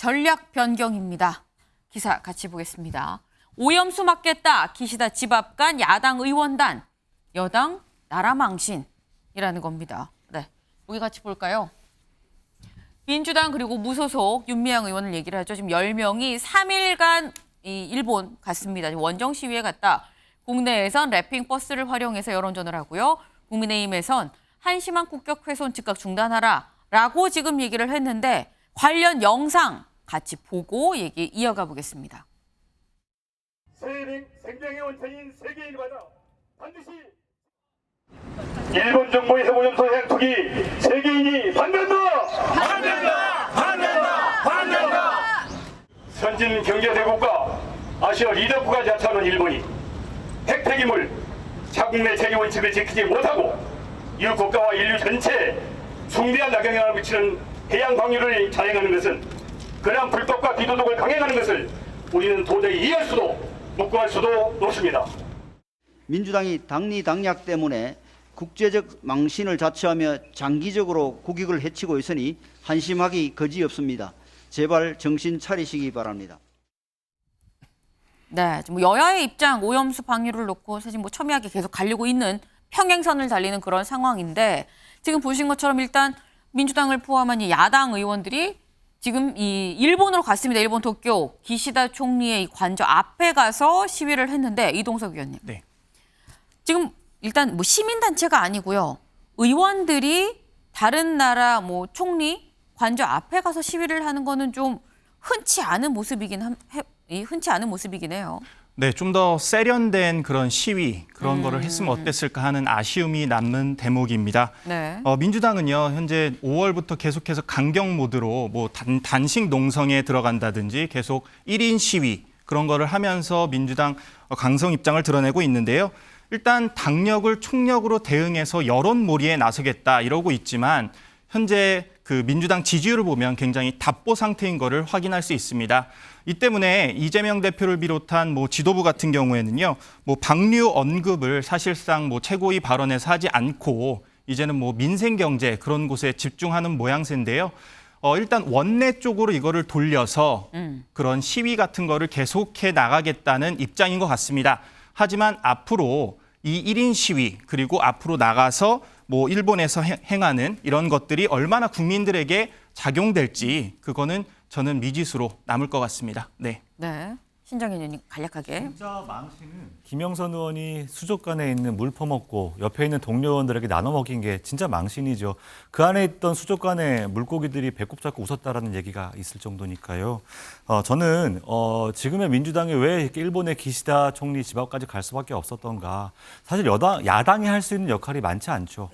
전략 변경입니다. 기사 같이 보겠습니다. 오염수 막겠다. 기시다 집 앞 간 야당 의원단. 여당 나라 망신이라는 겁니다. 네, 여기 같이 볼까요? 민주당 그리고 무소속 윤미향 의원을 얘기를 하죠. 지금 10명이 3일간 일본 갔습니다. 원정 시위에 갔다. 국내에선 랩핑 버스를 활용해서 여론전을 하고요. 국민의힘에선 한심한 국격 훼손 즉각 중단하라라고 지금 얘기를 했는데 관련 영상 같이 보고 얘기 이어가 보겠습니다. 생명의 원천인 세계인마다 반드시 일본 정부의 오염수 해양 투기 세계인이 반대한다! 반대한다! 반대한다! 반대한다! 선진 경제대국과 아시아 리더국가 자처하는 일본이 핵폐기물 자국 내 체계 원칙을 지키지 못하고 이웃 국가와 인류 전체에 중대한 악영향을 미치는 해양 방류를 자행하는 것은 그러한 불법과 비도덕을 강행하는 것을 우리는 도저히 이해할 수도 묵과할 수도 없습니다. 민주당이 당리 당략 때문에 국제적 망신을 자처하며 장기적으로 국익을 해치고 있으니 한심하기 거지없습니다. 제발 정신 차리시기 바랍니다. 네, 지금 여야의 입장, 오염수 방류를 놓고 사실 첨예하게 계속 가리고 있는 평행선을 달리는 그런 상황인데 지금 보신 것처럼 일단 민주당을 포함한 이 야당 의원들이 지금 이 일본으로 갔습니다. 일본 도쿄 기시다 총리의 이 관저 앞에 가서 시위를 했는데 이동석 의원님. 네. 지금 일단 시민단체가 아니고요. 의원들이 다른 나라 총리 관저 앞에 가서 시위를 하는 거는 좀 흔치 않은 모습이긴 해요. 네, 좀 더 세련된 그런 시위, 그런 거를 했으면 어땠을까 하는 아쉬움이 남는 대목입니다. 네. 민주당은요, 현재 5월부터 계속해서 강경 모드로 단식 농성에 들어간다든지 계속 1인 시위, 그런 거를 하면서 민주당 강성 입장을 드러내고 있는데요. 일단 당력을 총력으로 대응해서 여론몰이에 나서겠다 이러고 있지만 현재 그 민주당 지지율을 보면 굉장히 답보 상태인 거를 확인할 수 있습니다. 이 때문에 이재명 대표를 비롯한 지도부 같은 경우에는요, 방류 언급을 사실상 최고위 발언에서 하지 않고 이제는 민생 경제 그런 곳에 집중하는 모양새인데요. 일단 원내 쪽으로 이거를 돌려서 그런 시위 같은 거를 계속해 나가겠다는 입장인 것 같습니다. 하지만 앞으로 이 1인 시위 그리고 앞으로 나가서 일본에서 행하는 이런 것들이 얼마나 국민들에게 작용될지 그거는 저는 미지수로 남을 것 같습니다. 네. 네. 신정현 의원님 간략하게. 진짜 망신은 김영선 의원이 수족관에 있는 물 퍼먹고 옆에 있는 동료 의원들에게 나눠 먹인 게 진짜 망신이죠. 그 안에 있던 수족관에 물고기들이 배꼽 잡고 웃었다라는 얘기가 있을 정도니까요. 저는 지금의 민주당이 왜 이렇게 일본의 기시다 총리 집 앞까지 갈 수밖에 없었던가. 사실 야당이 할 수 있는 역할이 많지 않죠.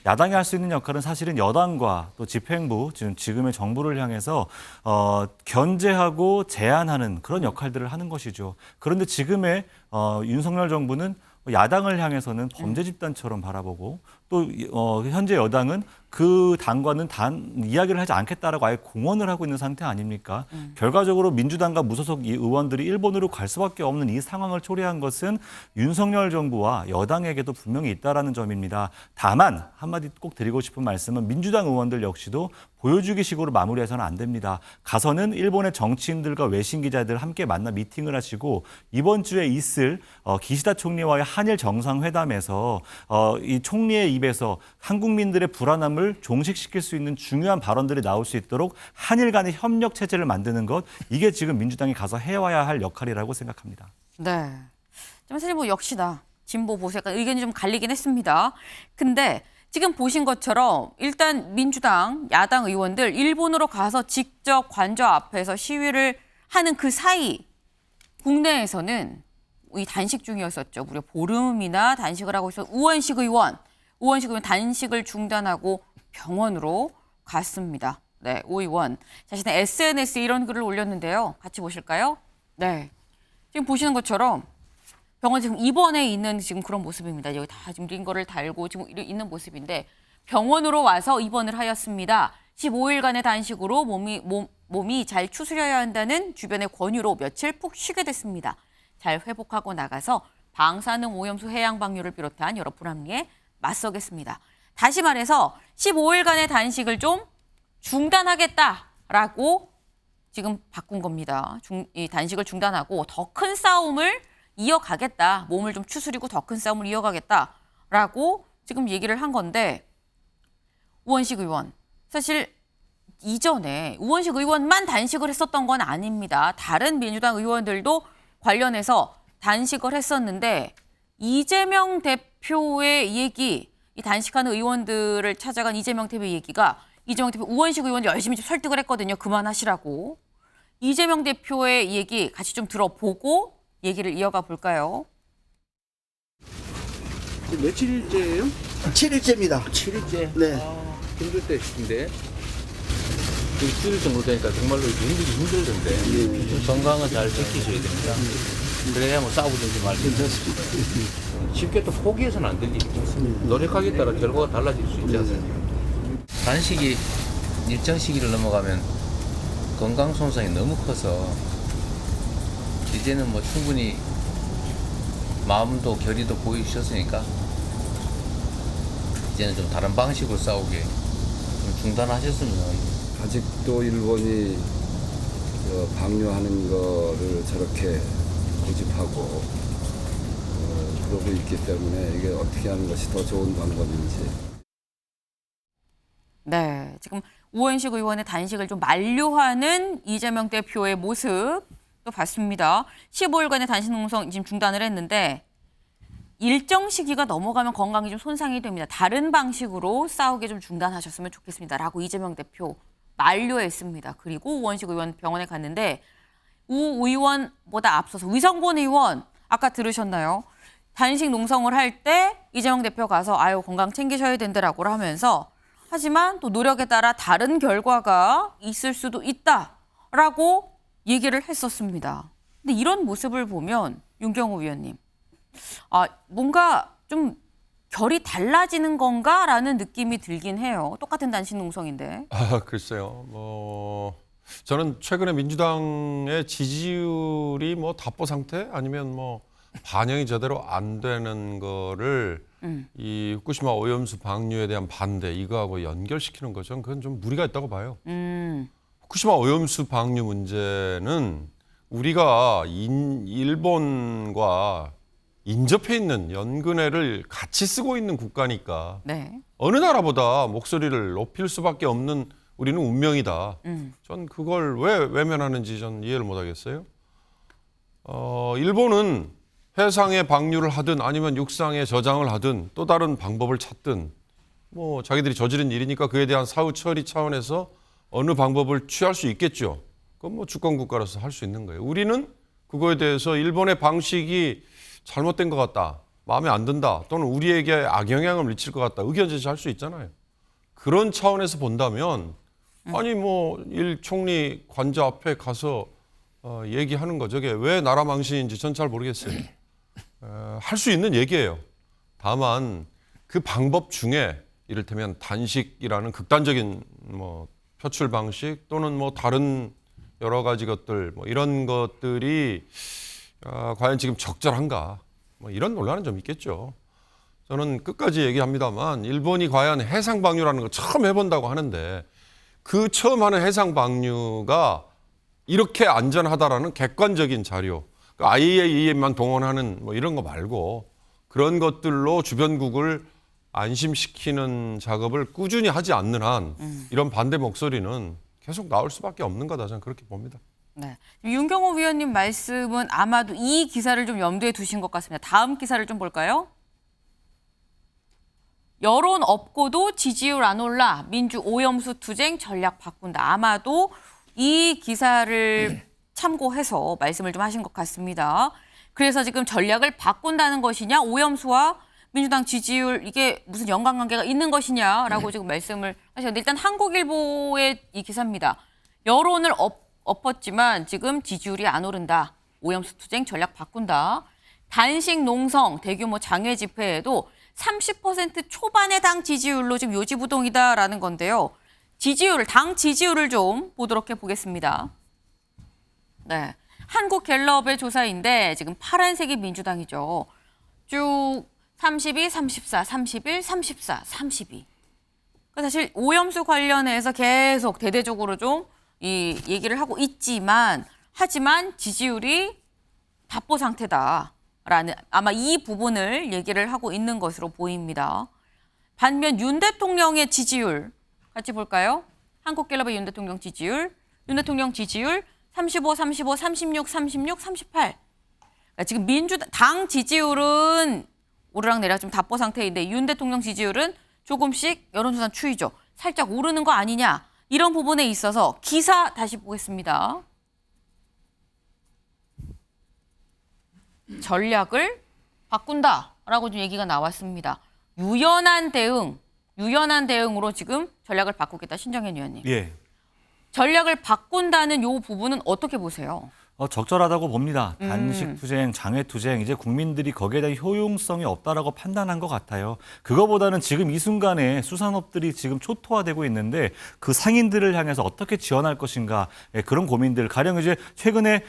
야당이 할 수 있는 역할은 사실은 여당과 또 집행부, 지금의 정부를 향해서 견제하고 제안하는 그런 역할들을 하는 것이죠. 그런데 지금의 윤석열 정부는 야당을 향해서는 범죄 집단처럼 바라보고 또 현재 여당은 그 당과는 이야기를 하지 않겠다라고 아예 공언을 하고 있는 상태 아닙니까? 결과적으로 민주당과 무소속 의원들이 일본으로 갈 수밖에 없는 이 상황을 초래한 것은 윤석열 정부와 여당에게도 분명히 있다라는 점입니다. 다만 한마디 꼭 드리고 싶은 말씀은 민주당 의원들 역시도 보여주기식으로 마무리해서는 안 됩니다. 가서는 일본의 정치인들과 외신 기자들 함께 만나 미팅을 하시고 이번 주에 있을 기시다 총리와의 한일 정상회담에서 이 총리의 입에서 한국민들의 불안함을 종식시킬 수 있는 중요한 발언들이 나올 수 있도록 한일 간의 협력 체제를 만드는 것, 이게 지금 민주당이 가서 해와야 할 역할이라고 생각합니다. 네. 사실 역시나 진보 보수 약간 의견이 좀 갈리긴 했습니다. 근데 지금 보신 것처럼 일단 민주당 야당 의원들 일본으로 가서 직접 관저 앞에서 시위를 하는 그 사이 국내에서는 이 단식 중이었었죠. 무려 보름이나 단식을 하고 있어 우원식 의원 단식을 중단하고 병원으로 갔습니다. 네, 오 의원 자신의 SNS에 이런 글을 올렸는데요. 같이 보실까요? 네, 지금 보시는 것처럼 병원 지금 입원해 있는 지금 그런 모습입니다. 여기 다 지금 링거를 달고 지금 있는 모습인데 병원으로 와서 입원을 하였습니다. 15일간의 단식으로 몸이 잘 추스려야 한다는 주변의 권유로 며칠 푹 쉬게 됐습니다. 잘 회복하고 나가서 방사능 오염수 해양 방류를 비롯한 여러 불합리에 맞서겠습니다. 다시 말해서 15일간의 단식을 좀 중단하겠다라고 지금 바꾼 겁니다. 이 단식을 중단하고 더 큰 싸움을 이어가겠다. 몸을 좀 추스리고 더 큰 싸움을 이어가겠다라고 지금 얘기를 한 건데 우원식 의원 사실 이전에 우원식 의원만 단식을 했었던 건 아닙니다. 다른 민주당 의원들도 관련해서 단식을 했었는데 이재명 대표의 얘기, 이 단식하는 의원들을 찾아간 이재명 대표의 얘기가 이재명 대표 우원식 의원 열심히 좀 설득을 했거든요. 그만하시라고. 이재명 대표의 얘기 같이 좀 들어보고 얘기를 이어가 볼까요? 며칠째예요? 7일째입니다. 7일째. 네. 힘들 때 시킨데 일주일 정도 되니까 정말로 힘들던데 건강은 잘 지키셔야 됩니다. 그래야 뭐 싸우든지 말든지 쉽게 또 포기해서는 안 되지. 노력하기에 따라 결과가 달라질 수 있지 않습니까? 단식이 일정 시기를 넘어가면 건강 손상이 너무 커서 이제는 뭐 충분히 마음도 결의도 보이셨으니까 이제는 좀 다른 방식으로 싸우게 좀 중단하셨으면. 아직도 일본이 방류하는 거를 저렇게 고집하고 그러고 있기 때문에 이게 어떻게 하는 것이 더 좋은 방법인지. 네, 지금 우원식 의원의 단식을 좀 만류하는 이재명 대표의 모습 또 봤습니다. 15일간의 단식 농성 지금 중단을 했는데 일정 시기가 넘어가면 건강이 좀 손상이 됩니다. 다른 방식으로 싸우게 좀 중단하셨으면 좋겠습니다라고 이재명 대표 만류했습니다. 그리고 우원식 의원 병원에 갔는데 우 의원보다 앞서서 위성곤 의원 아까 들으셨나요? 단식 농성을 할 때 이재명 대표 가서 아유 건강 챙기셔야 된다라고 하면서 하지만 또 노력에 따라 다른 결과가 있을 수도 있다라고 얘기를 했었습니다. 근데 이런 모습을 보면 윤경호 위원님, 뭔가 좀 결이 달라지는 건가라는 느낌이 들긴 해요. 똑같은 단식 농성인데. 글쎄요. 저는 최근에 민주당의 지지율이 뭐 답보 상태 아니면 뭐 반영이 제대로 안 되는 거를 이 후쿠시마 오염수 방류에 대한 반대 이거하고 연결시키는 거죠. 그건 좀 무리가 있다고 봐요. 후쿠시마 오염수 방류 문제는 우리가 일본과 인접해 있는 연근해를 같이 쓰고 있는 국가니까 네. 어느 나라보다 목소리를 높일 수밖에 없는 우리는 운명이다. 전 그걸 왜 외면하는지 전 이해를 못하겠어요. 일본은 해상에 방류를 하든 아니면 육상에 저장을 하든 또 다른 방법을 찾든 뭐 자기들이 저지른 일이니까 그에 대한 사후 처리 차원에서 어느 방법을 취할 수 있겠죠. 그건 뭐 주권 국가로서 할 수 있는 거예요. 우리는 그거에 대해서 일본의 방식이 잘못된 것 같다, 마음에 안 든다, 또는 우리에게 악영향을 미칠 것 같다, 의견 제시할 수 있잖아요. 그런 차원에서 본다면 아니 뭐 일 총리 관저 앞에 가서 얘기하는 거 저게 왜 나라 망신인지 전 잘 모르겠어요. 할 수 있는 얘기예요. 다만 그 방법 중에 이를테면 단식이라는 극단적인 뭐 표출 방식 또는 뭐 다른 여러 가지 것들 뭐 이런 것들이 과연 지금 적절한가? 뭐 이런 논란은 좀 있겠죠. 저는 끝까지 얘기합니다만 일본이 과연 해상 방류라는 거 처음 해본다고 하는데 그 처음 하는 해상 방류가 이렇게 안전하다라는 객관적인 자료, IAEA만 동원하는 뭐 이런 거 말고 그런 것들로 주변국을 안심시키는 작업을 꾸준히 하지 않는 한 이런 반대 목소리는 계속 나올 수밖에 없는 거다 저는 그렇게 봅니다. 네. 윤경호 위원님 말씀은 아마도 이 기사를 좀 염두에 두신 것 같습니다. 다음 기사를 좀 볼까요? 여론 없고도 지지율 안 올라 민주 오염수 투쟁 전략 바꾼다. 아마도 이 기사를 참고해서 말씀을 좀 하신 것 같습니다. 그래서 지금 전략을 바꾼다는 것이냐, 오염수와 민주당 지지율 이게 무슨 연관관계가 있는 것이냐라고 지금 말씀을 하셨는데 일단 한국일보의 이 기사입니다. 여론을 엎었지만 지금 지지율이 안 오른다. 오염수 투쟁 전략 바꾼다. 단식 농성 대규모 장외 집회에도 30% 초반의 당 지지율로 지금 요지부동이다라는 건데요. 당 지지율을 좀 보도록 해보겠습니다. 네, 한국갤럽의 조사인데 지금 파란색이 민주당이죠. 쭉 32, 34, 31, 34, 32. 사실 오염수 관련해서 계속 대대적으로 좀 이 얘기를 하고 있지만 하지만 지지율이 답보 상태다라는 아마 이 부분을 얘기를 하고 있는 것으로 보입니다. 반면 윤 대통령의 지지율 같이 볼까요? 한국갤럽의 윤 대통령 지지율 35, 35, 36, 36, 38. 그러니까 지금 민주당 지지율은 오르락내리락 좀 답보 상태인데 윤 대통령 지지율은 조금씩 여론조사 추이죠. 살짝 오르는 거 아니냐. 이런 부분에 있어서 기사 다시 보겠습니다. 전략을 바꾼다라고 좀 얘기가 나왔습니다. 유연한 대응으로 지금 전략을 바꾸겠다. 신정현 의원님. 예. 전략을 바꾼다는 이 부분은 어떻게 보세요? 적절하다고 봅니다. 단식 투쟁, 장외 투쟁, 이제 국민들이 거기에 대한 효용성이 없다라고 판단한 것 같아요. 그거보다는 지금 이 순간에 수산업들이 지금 초토화되고 있는데 그 상인들을 향해서 어떻게 지원할 것인가 그런 고민들. 가령 이제 최근에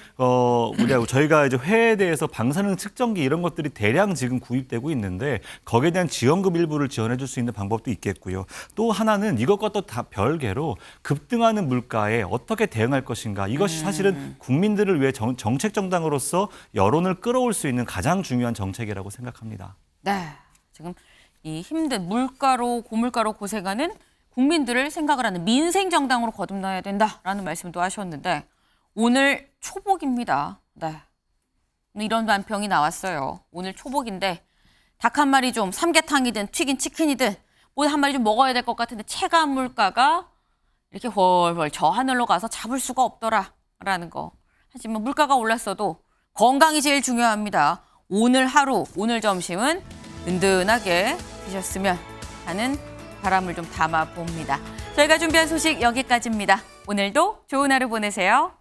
저희가 이제 회에 대해서 방사능 측정기 이런 것들이 대량 지금 구입되고 있는데 거기에 대한 지원금 일부를 지원해줄 수 있는 방법도 있겠고요. 또 하나는 이것과 또 다 별개로 급등하는 물가에 어떻게 대응할 것인가. 이것이 사실은 국민들을 위해 정책 정당으로서 여론을 끌어올 수 있는 가장 중요한 정책이라고 생각합니다. 네, 지금 이 힘든 고물가로 고생하는 국민들을 생각을 하는 민생 정당으로 거듭나야 된다라는 말씀도 하셨는데 오늘 초복입니다. 네, 이런 반평이 나왔어요. 오늘 초복인데 닭 한 마리 좀 삼계탕이든 튀긴 치킨이든 뭐 한 마리 좀 먹어야 될 것 같은데 체감 물가가 이렇게 훨훨 저 하늘로 가서 잡을 수가 없더라라는 거. 하지만 물가가 올랐어도 건강이 제일 중요합니다. 오늘 하루, 오늘 점심은 든든하게 드셨으면 하는 바람을 좀 담아봅니다. 저희가 준비한 소식 여기까지입니다. 오늘도 좋은 하루 보내세요.